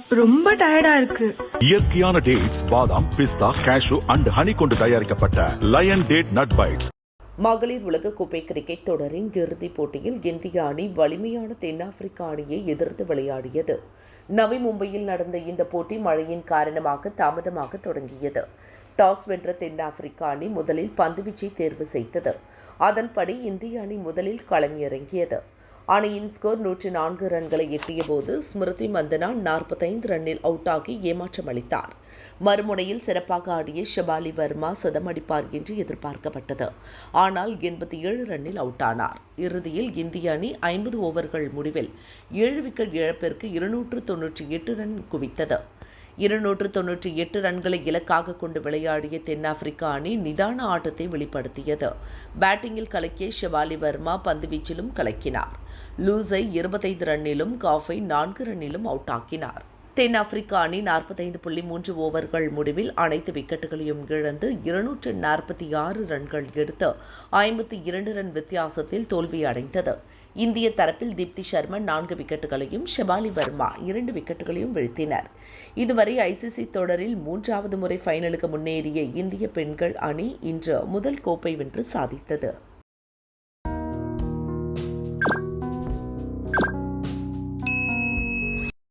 ரொம்ப டயர்டா இருக்கு. இயற்கையான டேட்ஸ், பாதாம், பிஸ்தா, கேஷு அண்ட் ஹனி கொண்டு தயாரிக்கப்பட்ட லயன் டேட் நட் பைட்ஸ். மகளிர் உலகக்கோப்பை கிரிக்கெட் தொடரின் இறுதிப் போட்டியில் இந்திய அணி வலிமையான தென்னாப்பிரிக்க அணியை எதிர்த்து விளையாடியது. நவி மும்பையில் நடந்த இந்த போட்டி மழையின் காரணமாக தாமதமாக தொடங்கியது. டாஸ் வென்ற தென்னாப்பிரிக்க அணி முதலில் பந்துவீச்சை தேர்வு செய்தது. அதன்படி இந்திய அணி முதலில் களமிறங்கியது. அணியின் ஸ்கோர் 104 ரன்களை எட்டிய போது ஸ்மிருதி மந்தனா 45 ரன்னில் அவுட் ஆகி ஏமாற்றம் அளித்தார். மறுமுனையில் சிறப்பாக ஆடிய ஷபாலி வர்மா சதம் அடிப்பார் என்று எதிர்பார்க்கப்பட்டது. ஆனால் 87 ரன்னில் அவுட் ஆனார். இறுதியில் இந்திய அணி 50 ஓவர்கள் முடிவில் 7 விக்கெட் இழப்பிற்கு 298 ரன் குவித்தது. 298 ரன்களை இலக்காக கொண்டு விளையாடிய தென்னாப்பிரிக்க அணி நிதான ஆட்டத்தை வெளிப்படுத்தியது. பேட்டிங்கில் கலக்கிய ஷபாலி வர்மா பந்துவீச்சிலும் கலக்கினார். லூஸை 25 ரன்னிலும் காஃபை 4 ரன்னிலும் அவுட் ஆக்கினார். தென்னாப்பிரிக்க அணி 45.3 ஓவர்கள் முடிவில் அனைத்து விக்கெட்டுகளையும் இழந்து 246 ரன்கள் எடுத்து 52 ரன் வித்தியாசத்தில் தோல்வியடைந்தது. இந்திய தரப்பில் தீப்தி சர்மா 4 விக்கெட்டுகளையும் ஷபாலி வர்மா 2 விக்கெட்டுகளையும் வீழ்த்தினர். இதுவரை ஐசிசி தொடரில் 3வது முறை ஃபைனலுக்கு முன்னேறிய இந்திய பெண்கள் அணி இன்று முதல் கோப்பை வென்று சாதித்தது.